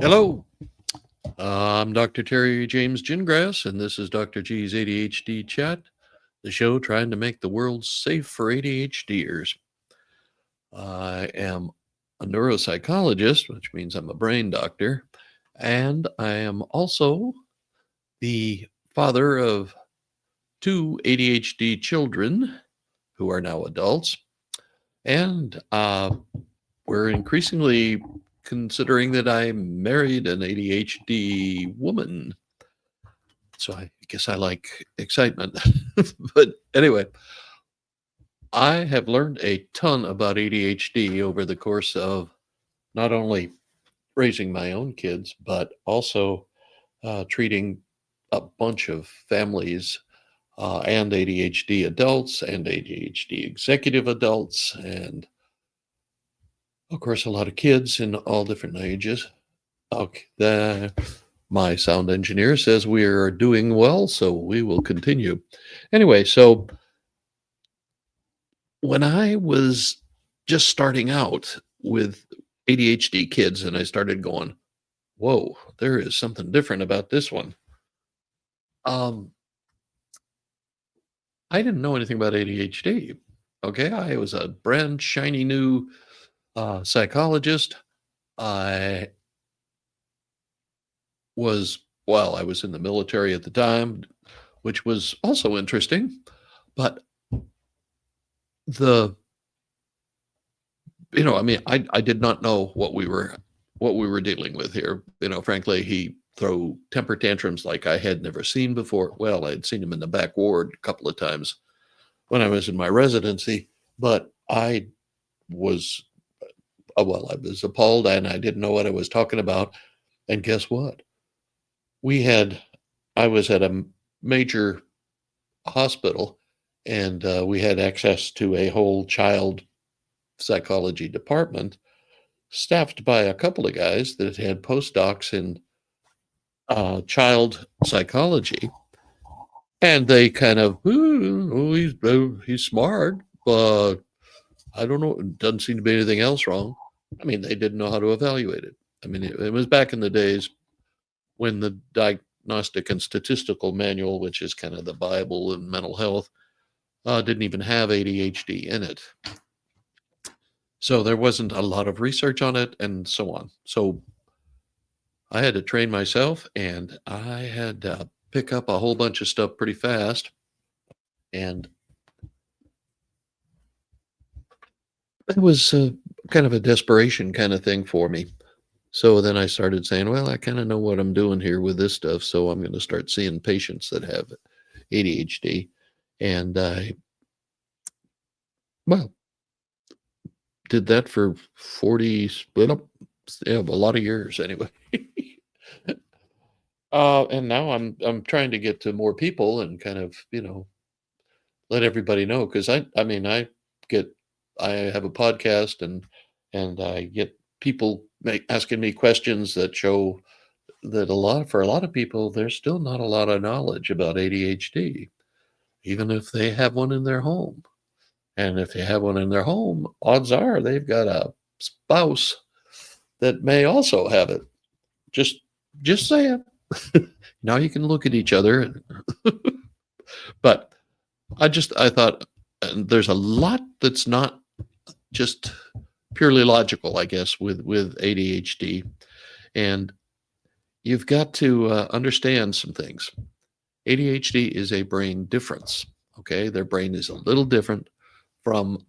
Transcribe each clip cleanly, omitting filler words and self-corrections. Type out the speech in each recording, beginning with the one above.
Hello, I'm Dr. Terry James Gingrass, and this is Dr. G's ADHD Chat, the show trying to make the world safe for ADHDers. I am a neuropsychologist, which means I'm a brain doctor, and I am also the father of two ADHD children who are now adults. And we're increasingly considering that I married an ADHD woman. So I guess I like excitement. But anyway, I have learned a ton about ADHD over the course of not only raising my own kids, but also treating a bunch of families and ADHD adults and ADHD executive adults, and of course, a lot of kids in all different ages. Okay, my sound engineer says we are doing well, so we will continue. Anyway, so when I was just starting out with ADHD kids and I started going, whoa, there is something different about this one. I didn't know anything about ADHD. Okay, I was a brand shiny new psychologist. I I was in the military at the time, which was also interesting, but the I did not know what we were dealing with here. Frankly, he throw temper tantrums like I had never seen before. Well, I had seen him in the back ward a couple of times when I was in my residency, but I was I was appalled and I didn't know what I was talking about. And guess what? I was at a major hospital, and we had access to a whole child psychology department staffed by a couple of guys that had postdocs in child psychology. And they kind of, he's smart, but I don't know. It doesn't seem to be anything else wrong. I mean, they didn't know how to evaluate it. I mean, it was back in the days when the Diagnostic and Statistical Manual, which is kind of the Bible in mental health, didn't even have ADHD in it. So there wasn't a lot of research on it and so on. So I had to train myself, and I had to pick up a whole bunch of stuff pretty fast. And it was kind of a desperation kind of thing for me. So then I started saying, well, I kind of know what I'm doing here with this stuff. So I'm going to start seeing patients that have ADHD. And I, did that for 40, a lot of years anyway. And now I'm trying to get to more people and kind of, let everybody know. Cause I have a podcast and I get people asking me questions that show that for a lot of people, there's still not a lot of knowledge about ADHD, even if they have one in their home. And if they have one in their home, odds are they've got a spouse that may also have it. Just saying. Now you can look at each other. But I thought there's a lot that's not just purely logical, I guess, with ADHD. And you've got to understand some things. ADHD is a brain difference. Okay. Their brain is a little different from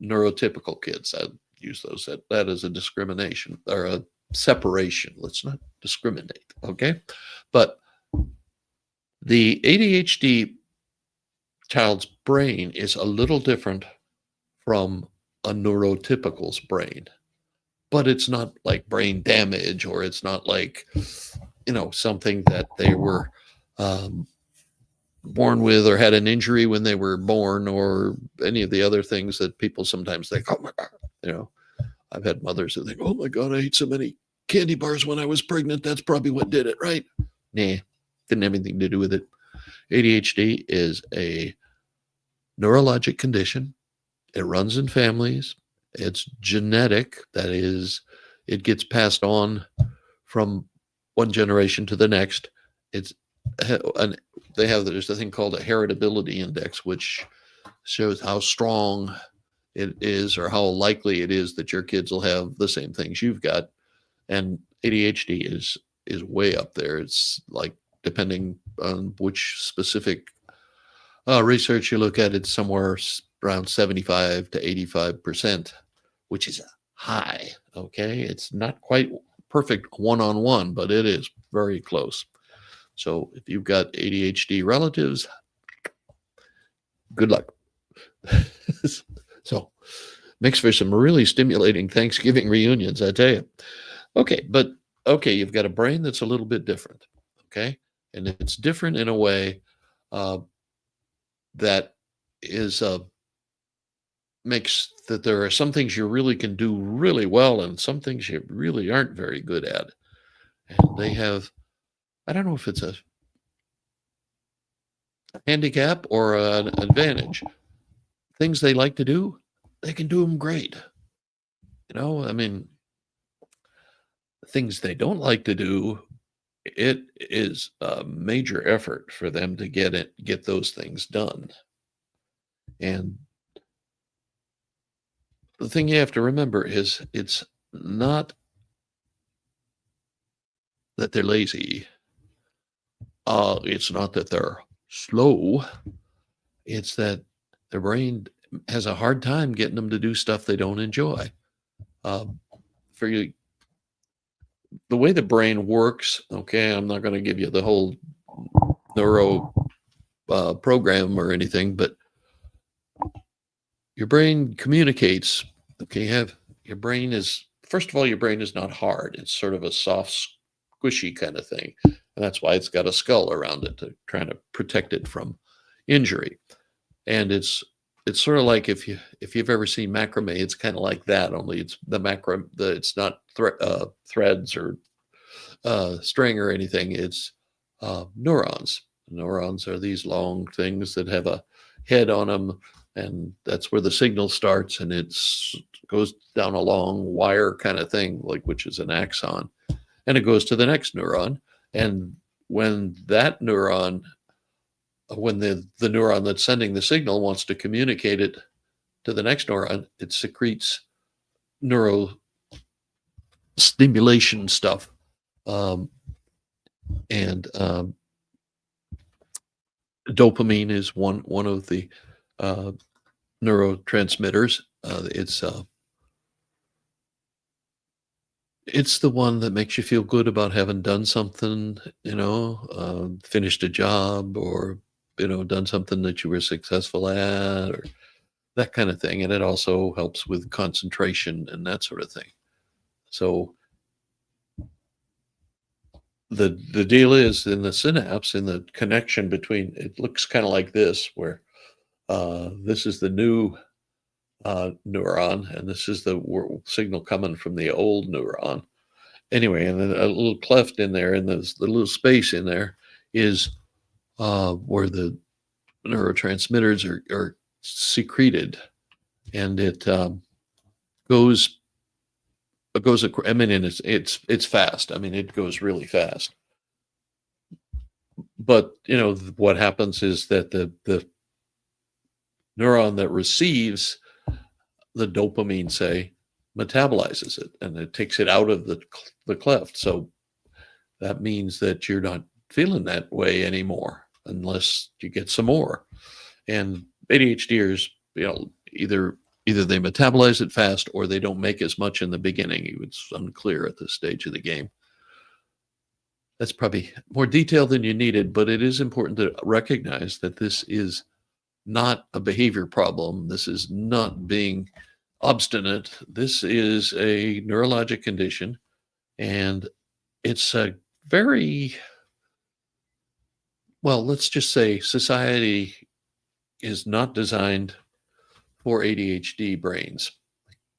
neurotypical kids. I use that as a discrimination or a separation. Let's not discriminate. Okay. But the ADHD child's brain is a little different from a neurotypical's brain, but it's not like brain damage, or it's not like, something that they were born with or had an injury when they were born, or any of the other things that people sometimes think, oh my God, I've had mothers who think, oh my God, I ate so many candy bars when I was pregnant. That's probably what did it, right? Nah, didn't have anything to do with it. ADHD is a neurologic condition. It runs in families. It's genetic. That is, it gets passed on from one generation to the next. It's and there's a thing called a heritability index, which shows how strong it is or how likely it is that your kids will have the same things you've got. And ADHD is way up there. It's like, depending on which specific research you look at, it's somewhere around 75 to 85%, which is high. Okay, it's not quite perfect one-on-one, but it is very close. So if you've got ADHD relatives, good luck. So makes for some really stimulating Thanksgiving reunions, I tell you. Okay, you've got a brain that's a little bit different. Okay, and it's different in a way that is makes that there are some things you really can do really well and some things you really aren't very good at. And they have, I don't know if it's a handicap or an advantage. Things they like to do, they can do them great. I mean, things they don't like to do, it is a major effort for them to get those things done. And the thing you have to remember is it's not that they're lazy. It's not that they're slow. It's that their brain has a hard time getting them to do stuff they don't enjoy. For you, the way the brain works, okay, I'm not going to give you the whole neuro program or anything, but your brain communicates. Okay, your brain is, first of all, your brain is not hard. It's sort of a soft, squishy kind of thing, and that's why it's got a skull around it to try to protect it from injury. And it's sort of like if you've ever seen macrame, it's kind of like that. Only it's it's not threads or string or anything. It's neurons. Neurons are these long things that have a head on them, and that's where the signal starts, and it goes down a long wire kind of thing, which is an axon, and it goes to the next neuron. And when that neuron, when the neuron that's sending the signal wants to communicate it to the next neuron, it secretes neuro stimulation stuff. And dopamine is one of the neurotransmitters. It's the one that makes you feel good about having done something, finished a job, or done something that you were successful at, or that kind of thing. And it also helps with concentration and that sort of thing. So the deal is in the synapse, in the connection between, it looks kind of like this, where this is the new neuron, and this is the signal coming from the old neuron. Anyway, and then a little cleft in there, and the little space in there is where the neurotransmitters are secreted, and it goes. I mean, and it's fast. I mean, it goes really fast. But what happens is that the neuron that receives the dopamine, say, metabolizes it, and it takes it out of the cleft. So that means that you're not feeling that way anymore unless you get some more. And ADHDers, either they metabolize it fast or they don't make as much in the beginning. It's unclear at this stage of the game. That's probably more detail than you needed, but it is important to recognize that this is not a behavior problem. This is not being obstinate. This is a neurologic condition, and it's a very, well, let's just say society is not designed for ADHD brains.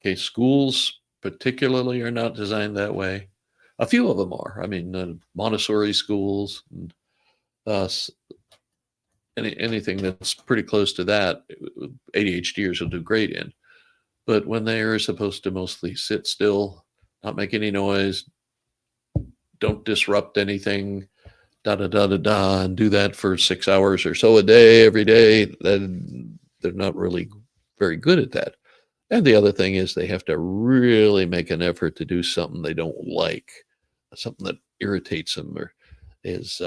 Okay, schools particularly are not designed that way. A few of them are. I mean, Montessori schools, and anything that's pretty close to that, ADHDers will do great in. But when they are supposed to mostly sit still, not make any noise, don't disrupt anything, da da da da da, and do that for 6 hours or so a day, every day, then they're not really very good at that. And the other thing is they have to really make an effort to do something they don't like, something that irritates them or is,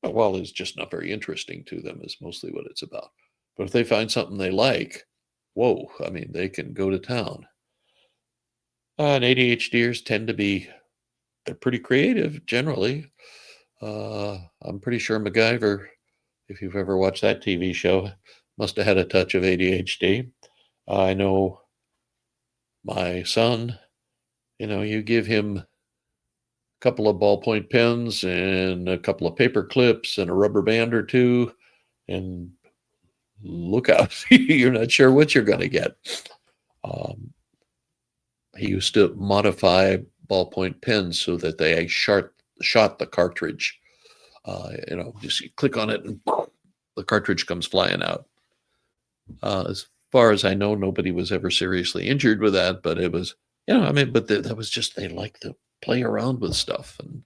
well, is just not very interesting to them, is mostly what it's about. But if they find something they like, whoa, I mean, they can go to town. And ADHDers tend to be, they're pretty creative generally. I'm pretty sure MacGyver, if you've ever watched that TV show, must have had a touch of ADHD. I know my son, you give him a couple of ballpoint pens and a couple of paper clips and a rubber band or two, and look out. You're not sure what you're going to get. He used to modify ballpoint pens so that they shot the cartridge. Just you click on it and the cartridge comes flying out. As far as I know, nobody was ever seriously injured with that, but it was, but that was just, they like to play around with stuff. And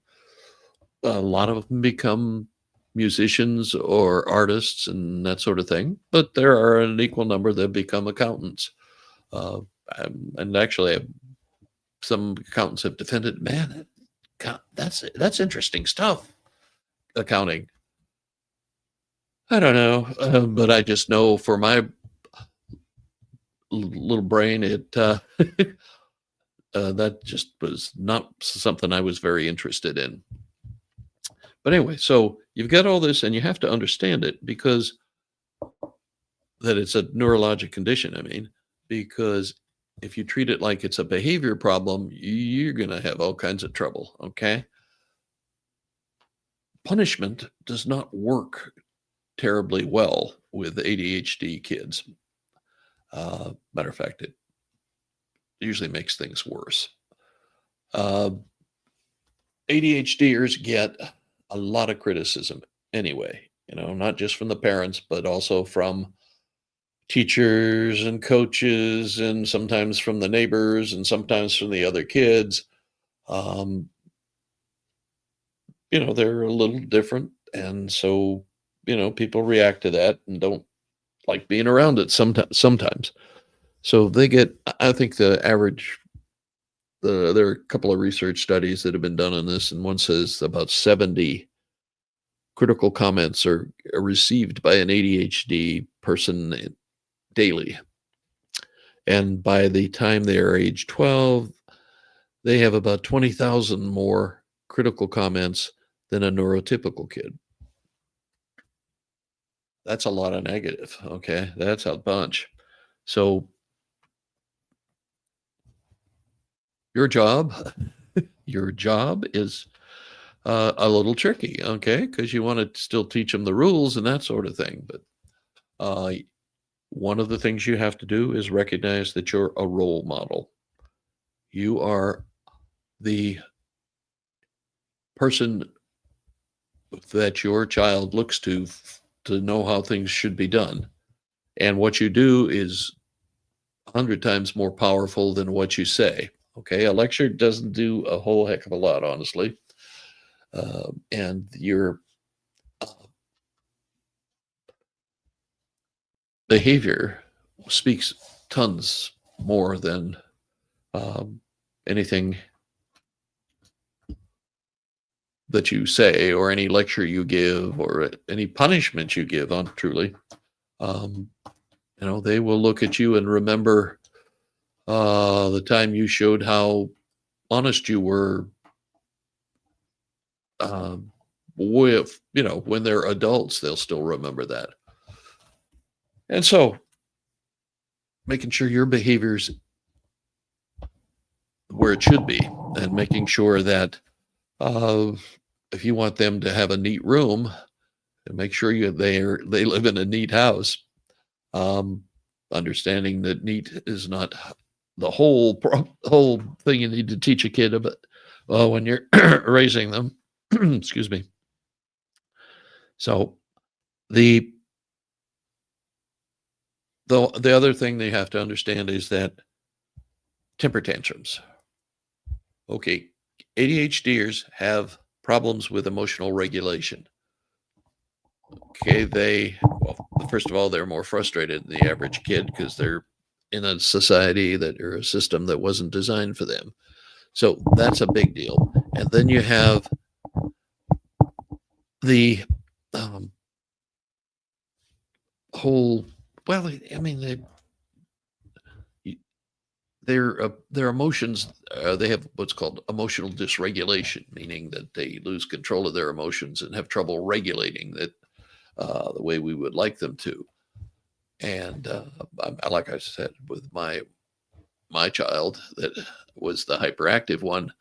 a lot of them become musicians or artists and that sort of thing. But there are an equal number that become accountants. And actually, some accountants have defended, man, that's interesting stuff, accounting. I don't know, but I just know for my little brain, that just was not something I was very interested in. But anyway, so you've got all this and you have to understand it, because that it's a neurologic condition. I mean, because if you treat it like it's a behavior problem, you're going to have all kinds of trouble. Okay. Punishment does not work terribly well with ADHD kids. Matter of fact, it usually makes things worse. ADHDers get a lot of criticism anyway, not just from the parents, but also from teachers and coaches, and sometimes from the neighbors, and sometimes from the other kids. They're a little different. And so, people react to that and don't like being around it sometimes. So they get, I think the average, there are a couple of research studies that have been done on this, and one says about 70 critical comments are received by an ADHD person daily. And by the time they are age 12, they have about 20,000 more critical comments than a neurotypical kid. That's a lot of negative. Okay. That's a bunch. So your job is a little tricky. Okay. Because you want to still teach them the rules and that sort of thing. But one of the things you have to do is recognize that you're a role model. You are the person that your child looks to know how things should be done. And what you do is 100 times more powerful than what you say. Okay. A lecture doesn't do a whole heck of a lot, honestly. And your behavior speaks tons more than anything that you say, or any lecture you give, or any punishment you give on truly. They will look at you and remember the time you showed how honest you were with, when they're adults, they'll still remember that. And so making sure your behavior's where it should be, and making sure that if you want them to have a neat room, make sure they live in a neat house. Understanding that neat is not the whole thing you need to teach a kid about when you're raising them. Excuse me. So the other thing they have to understand is that temper tantrums. Okay, ADHDers have problems with emotional regulation. Okay, well, first of all, they're more frustrated than the average kid because they're in a society that or a system that wasn't designed for them. So that's a big deal. And then you have the um, whole, well, I mean, their emotions, they have what's called emotional dysregulation, meaning that they lose control of their emotions and have trouble regulating that the way we would like them to. And like I said, with my child that was the hyperactive one,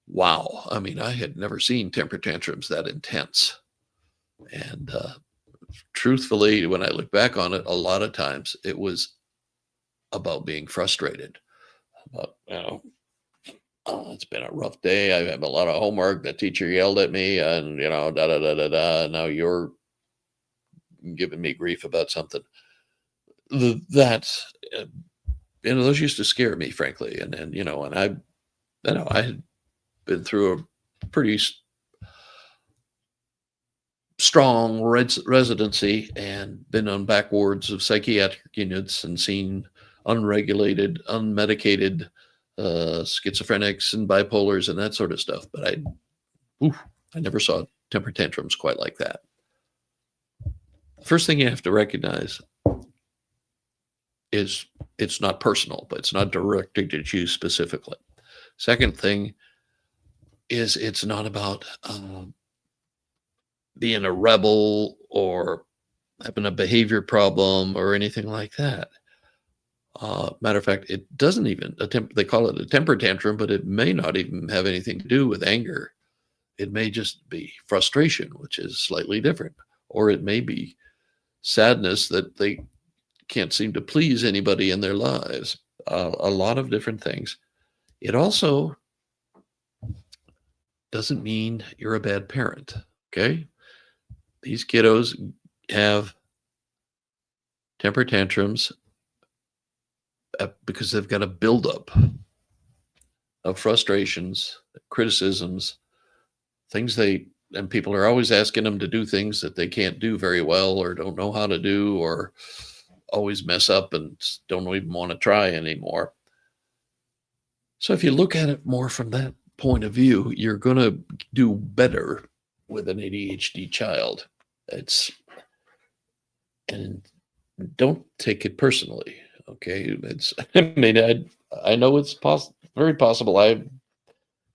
wow. I mean, I had never seen temper tantrums that intense. And truthfully, when I look back on it, a lot of times it was about being frustrated. About, oh, it's been a rough day. I have a lot of homework. The teacher yelled at me, and da da da da da. Now you're giving me grief about something. That's those used to scare me, frankly. And I had been through a pretty strong residency and been on back wards of psychiatric units and seen unregulated, unmedicated schizophrenics and bipolars and that sort of stuff. But I never saw temper tantrums quite like that. First thing you have to recognize is it's not personal, but it's not directed at you specifically. Second thing is it's not about being a rebel or having a behavior problem or anything like that. Matter of fact, it doesn't even they call it a temper tantrum, but it may not even have anything to do with anger. It may just be frustration, which is slightly different, or it may be sadness that they can't seem to please anybody in their lives. A lot of different things. It also doesn't mean you're a bad parent. Okay. These kiddos have temper tantrums because they've got a buildup of frustrations, criticisms, things and people are always asking them to do things that they can't do very well or don't know how to do or always mess up and don't even want to try anymore. So if you look at it more from that point of view, you're going to do better with an ADHD child. And don't take it personally. Okay. I know it's very possible. I've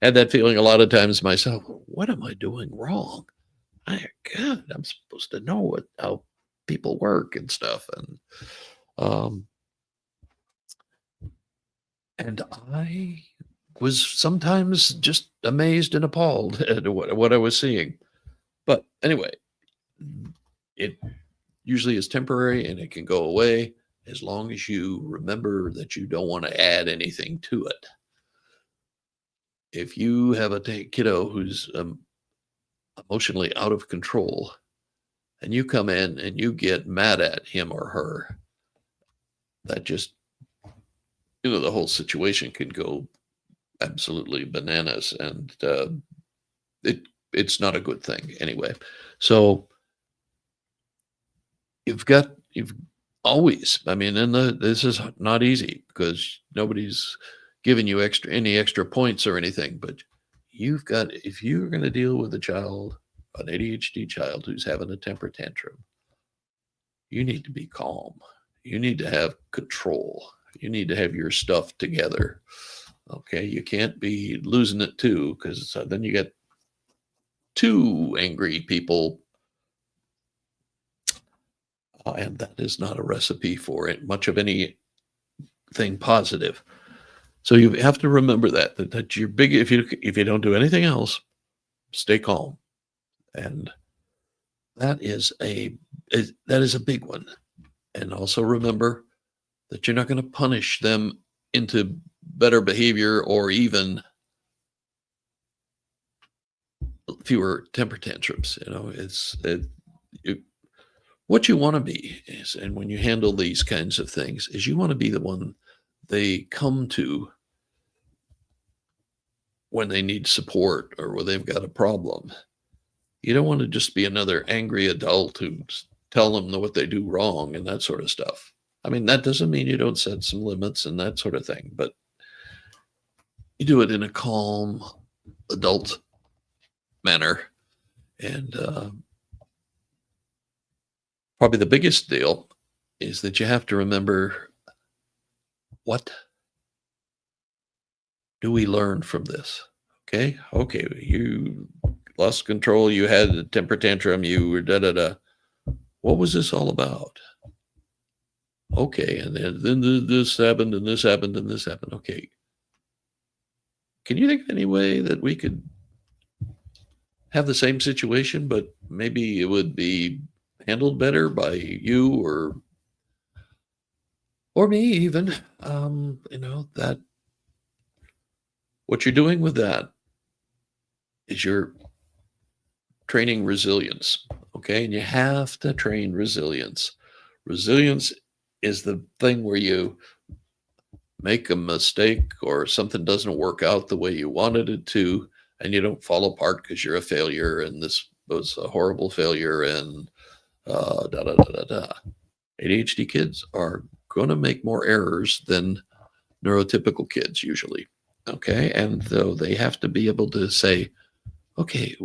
had that feeling a lot of times myself. What am I doing wrong? My God, I'm supposed to know how people work and stuff. And I was sometimes just amazed and appalled at what I was seeing. But anyway, it usually is temporary and it can go away as long as you remember that you don't want to add anything to it. If you have a kiddo who's emotionally out of control and you come in and you get mad at him or her, that just, the whole situation can go absolutely bananas, and it's not a good thing anyway. So you've always, I mean, this is not easy because nobody's giving you any extra points or anything, but if you're going to deal with an ADHD child who's having a temper tantrum, you need to be calm. You need to have control. You need to have your stuff together. Okay. You can't be losing it too, because then you get two angry people. And that is not a recipe for it, much of anything positive. So you have to remember that you're big. If you don't do anything else, stay calm. And that is a big one. And also remember that you're not going to punish them into better behavior or even fewer temper tantrums. What you want to be is, and when you handle these kinds of things, is you want to be the one they come to when they need support or when they've got a problem. You don't want to just be another angry adult who tell them what they do wrong and that sort of stuff. I mean, that doesn't mean you don't set some limits and that sort of thing, but you do it in a calm, adult manner. And probably the biggest deal is that you have to remember, what do we learn from this? Okay. Okay. You lost control. You had a temper tantrum. You were da da da. What was this all about? Okay. And then this happened and this happened and this happened. Okay. Can you think of any way that we could have the same situation, but maybe it would be handled better by you or me even? That what you're doing with that is you're training resilience. Okay. And you have to train resilience. Resilience is the thing where you make a mistake or something doesn't work out the way you wanted it to, and you don't fall apart because you're a failure and this was a horrible failure and da da da da da. ADHD kids are going to make more errors than neurotypical kids usually. Okay. And so they have to be able to say, okay,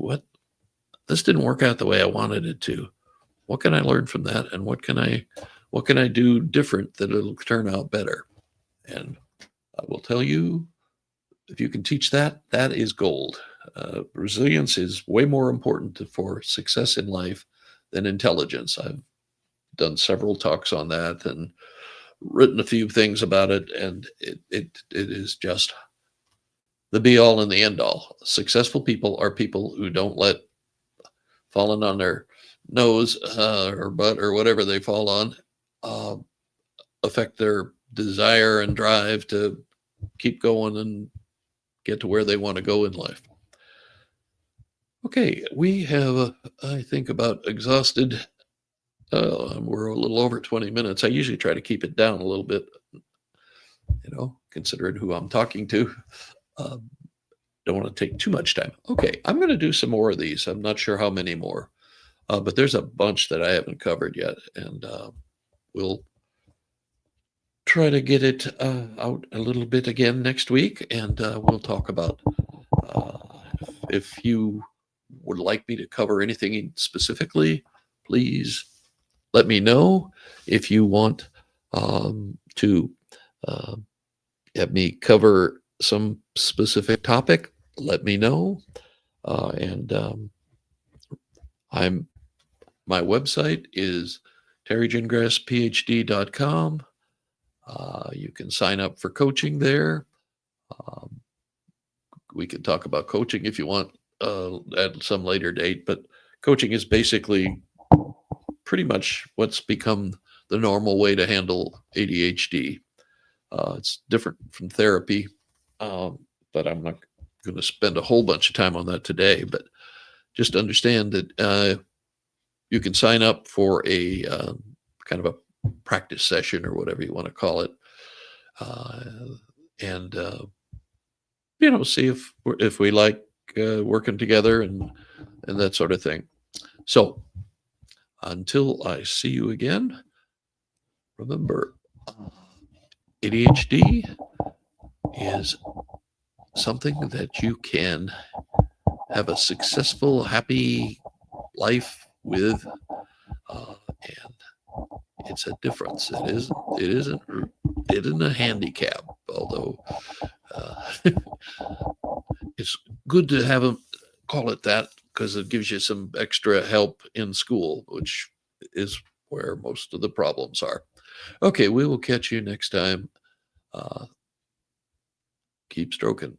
this didn't work out the way I wanted it to. What can I learn from that? And what can I do different that it'll turn out better? And I will tell you, if you can teach that, that is gold. Resilience is way more important for success in life than intelligence. I've done several talks on that and written a few things about it, and it is just the be all and the end all. Successful people are people who don't let falling on their nose or butt or whatever they fall on affect their desire and drive to keep going and get to where they want to go in life. Okay, we have, I think, about exhausted. We're a little over 20 minutes. I usually try to keep it down a little bit, considering who I'm talking to. Don't want to take too much time. Okay, I'm going to do some more of these. I'm not sure how many more, but there's a bunch that I haven't covered yet, and we'll try to get it out a little bit again next week, and we'll talk about if you would like me to cover anything specifically, please let me know. If you want to have me cover some specific topic, let me know. And my website is terrygingrassphd.com. You can sign up for coaching there. We can talk about coaching if you want at some later date, but coaching is basically pretty much what's become the normal way to handle ADHD. It's different from therapy, but I'm not going to spend a whole bunch of time on that today. But just understand that you can sign up for a kind of a practice session or whatever you want to call it, and see if we like working together and that sort of thing. So until I see you again, remember, ADHD is something that you can have a successful, happy life with, and it's a difference. It isn't a handicap, although it's good to have them call it that because it gives you some extra help in school, which is where most of the problems are. Okay, we will catch you next time. Keep stroking.